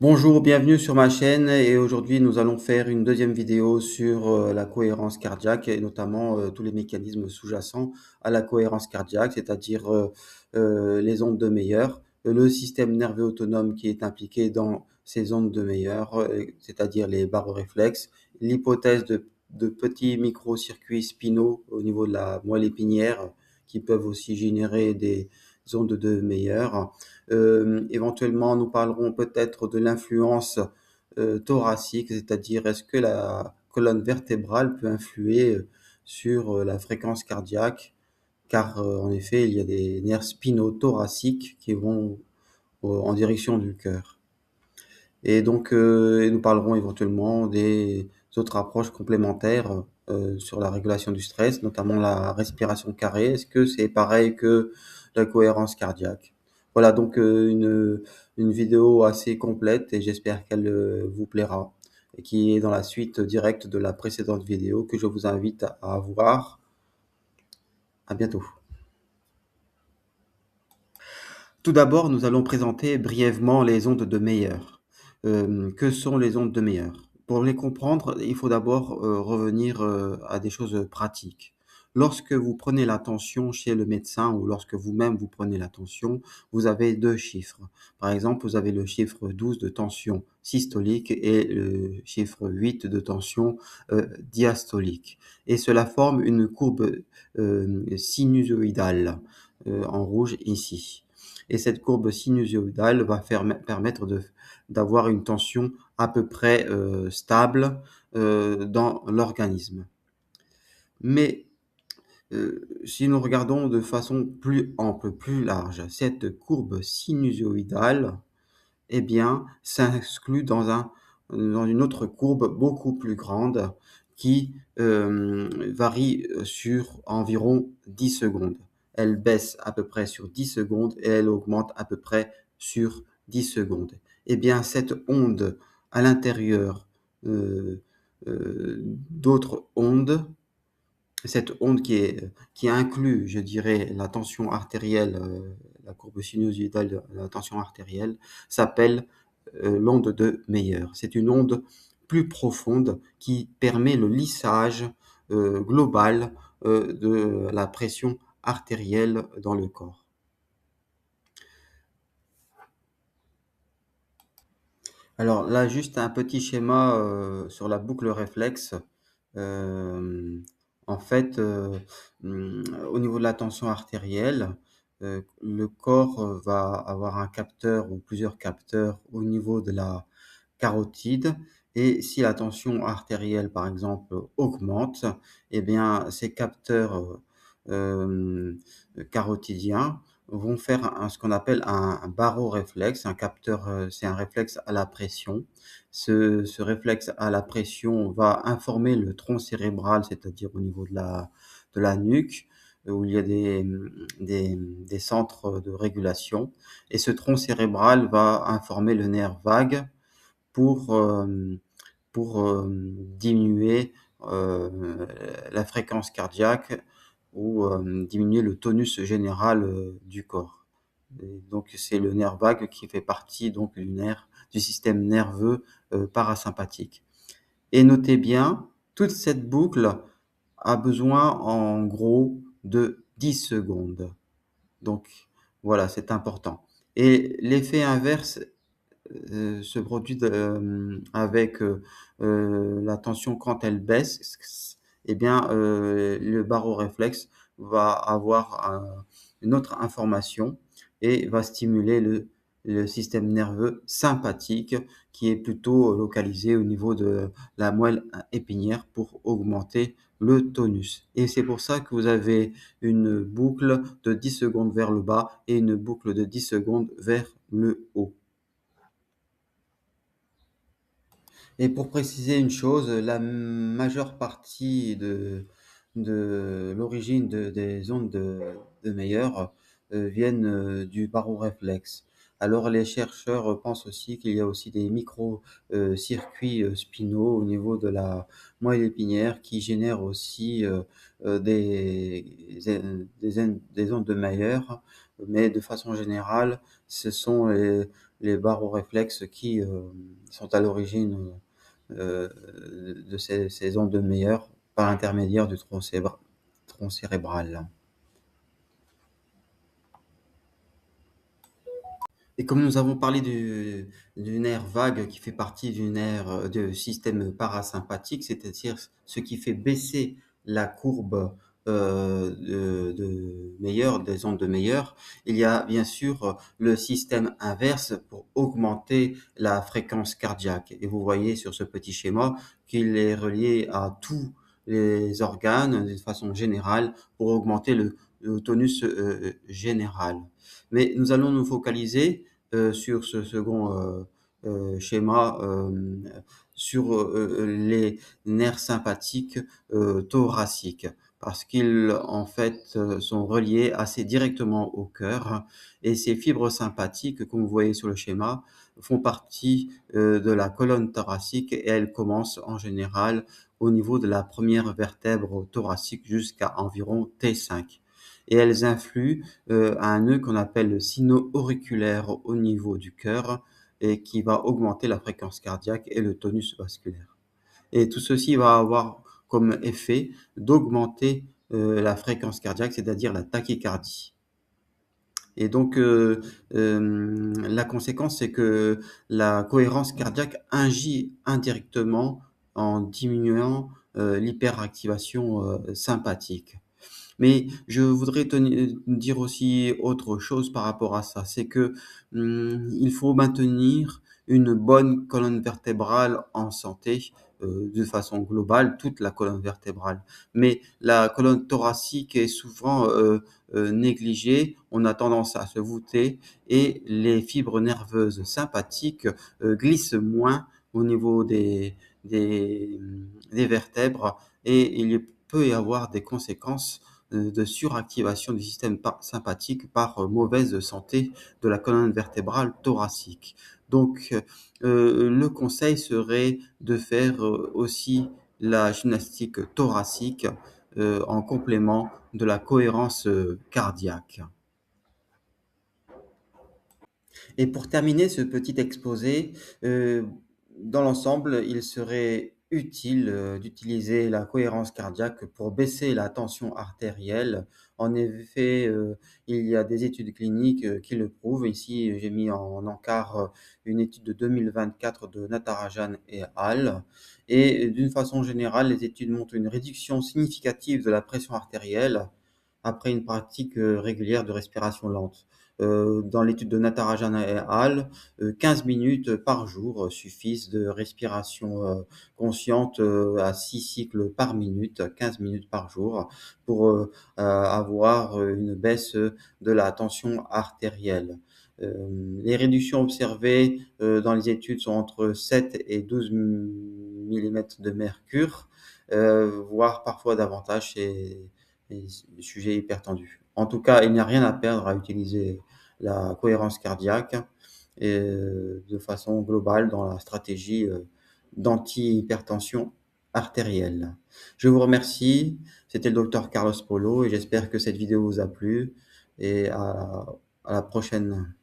Bonjour, bienvenue sur ma chaîne et aujourd'hui nous allons faire une deuxième vidéo sur la cohérence cardiaque et notamment tous les mécanismes sous-jacents à la cohérence cardiaque, c'est-à-dire les ondes de Meyer, le système nerveux autonome qui est impliqué dans ces ondes de Meyer, c'est-à-dire les baroréflexes, l'hypothèse de petits micro-circuits spinaux au niveau de la moelle épinière qui peuvent aussi générer des ondes de Meyer. Éventuellement, nous parlerons peut-être de l'influence thoracique, c'est-à-dire est-ce que la colonne vertébrale peut influer sur la fréquence cardiaque, car en effet, il y a des nerfs spinothoraciques qui vont en direction du cœur. Et donc, et nous parlerons éventuellement des autres approches complémentaires sur la régulation du stress, notamment la respiration carrée. Est-ce que c'est pareil que la cohérence cardiaque? Voilà donc une vidéo assez complète et j'espère qu'elle vous plaira et qui est dans la suite directe de la précédente vidéo que je vous invite à voir. À bientôt. Tout d'abord, nous allons présenter brièvement les ondes de Meyer. Que sont les ondes de Meyer? Pour les comprendre, il faut d'abord revenir à des choses pratiques. Lorsque vous prenez la tension chez le médecin ou lorsque vous-même vous prenez la tension, vous avez deux chiffres. Par exemple, vous avez le chiffre 12 de tension systolique et le chiffre 8 de tension diastolique. Et cela forme une courbe sinusoïdale en rouge ici. Et cette courbe sinusoïdale va permettre d'avoir une tension à peu près stable dans l'organisme. Mais si nous regardons de façon plus ample, plus large, cette courbe sinusoïdale, eh bien, s'inclut dans une autre courbe beaucoup plus grande qui varie sur environ 10 secondes. Elle baisse à peu près sur 10 secondes et elle augmente à peu près sur 10 secondes. Eh bien, cette onde à l'intérieur euh, d'autres ondes, cette onde qui inclut, je dirais, la tension artérielle, la courbe sinusoïdale de la tension artérielle, s'appelle l'onde de Meyer. C'est une onde plus profonde qui permet le lissage global de la pression artérielle dans le corps. Alors là, juste un petit schéma sur la boucle réflexe. Euh, en fait, au niveau de la tension artérielle, le corps va avoir un capteur ou plusieurs capteurs au niveau de la carotide. Et si la tension artérielle, par exemple, augmente, eh bien, ces capteurs euh, carotidiens vont faire ce qu'on appelle un baroréflexe. Un capteur, c'est un réflexe à la pression. Ce réflexe à la pression va informer le tronc cérébral, c'est-à-dire au niveau de la nuque, où il y a des centres de régulation. Et ce tronc cérébral va informer le nerf vague pour, pour diminuer la fréquence cardiaque ou diminuer le tonus général du corps. Et donc c'est le nerf vague qui fait partie donc du système nerveux parasympathique. Et notez bien, toute cette boucle a besoin en gros de 10 secondes. Donc voilà, c'est important. Et l'effet inverse se produit avec la tension quand elle baisse, eh bien, le baroréflexe va avoir une autre information et va stimuler le système nerveux sympathique qui est plutôt localisé au niveau de la moelle épinière pour augmenter le tonus. Et c'est pour ça que vous avez une boucle de 10 secondes vers le bas et une boucle de 10 secondes vers le haut. Et pour préciser une chose, la majeure partie de l'origine des ondes de Meyer viennent du baroréflexe. Alors les chercheurs pensent aussi qu'il y a aussi des micro-circuits spinaux au niveau de la moelle épinière qui génèrent aussi des ondes de Meyer, mais de façon générale, ce sont les baroréflexes qui sont à l'origine euh, de ces ondes de meilleure par l'intermédiaire du tronc cérébral. Et comme nous avons parlé du nerf vague qui fait partie du nerf du système parasympathique, c'est-à-dire ce qui fait baisser la courbe de Meyer, des ondes de Meyer, il y a bien sûr le système inverse pour augmenter la fréquence cardiaque. Et vous voyez sur ce petit schéma qu'il est relié à tous les organes de façon générale pour augmenter le tonus général. Mais nous allons nous focaliser sur ce second schéma sur les nerfs sympathiques thoraciques parce qu'ils en fait sont reliés assez directement au cœur et ces fibres sympathiques, comme vous voyez sur le schéma, font partie de la colonne thoracique et elles commencent en général au niveau de la première vertèbre thoracique jusqu'à environ T5 et elles influent à un nœud qu'on appelle le sino-auriculaire au niveau du cœur et qui va augmenter la fréquence cardiaque et le tonus vasculaire. Et tout ceci va avoir comme effet d'augmenter la fréquence cardiaque, c'est-à-dire la tachycardie. Et donc, la conséquence, c'est que la cohérence cardiaque agit indirectement en diminuant l'hyperactivation sympathique. Mais je voudrais dire aussi autre chose par rapport à ça, c'est que il faut maintenir une bonne colonne vertébrale en santé de façon globale, toute la colonne vertébrale. Mais la colonne thoracique est souvent négligée, on a tendance à se voûter et les fibres nerveuses sympathiques glissent moins au niveau des vertèbres et il peut y avoir des conséquences de suractivation du système sympathique par mauvaise santé de la colonne vertébrale thoracique. Donc, le conseil serait de faire aussi la gymnastique thoracique en complément de la cohérence cardiaque. Et pour terminer ce petit exposé, dans l'ensemble, il serait utile d'utiliser la cohérence cardiaque pour baisser la tension artérielle. En effet, il y a des études cliniques qui le prouvent. Ici, j'ai mis en encart une étude de 2024 de Natarajan et al. Et d'une façon générale, les études montrent une réduction significative de la pression artérielle après une pratique régulière de respiration lente. Dans l'étude de Natarajan et al., 15 minutes par jour suffisent de respiration consciente à 6 cycles par minute, 15 minutes par jour, pour avoir une baisse de la tension artérielle. Les réductions observées dans les études sont entre 7 et 12 mm de mercure, voire parfois davantage chez les sujets hypertendus. En tout cas, il n'y a rien à perdre à utiliser la cohérence cardiaque et, de façon globale dans la stratégie d'anti-hypertension artérielle. Je vous remercie. C'était le docteur Carlos Polo et j'espère que cette vidéo vous a plu et à la prochaine.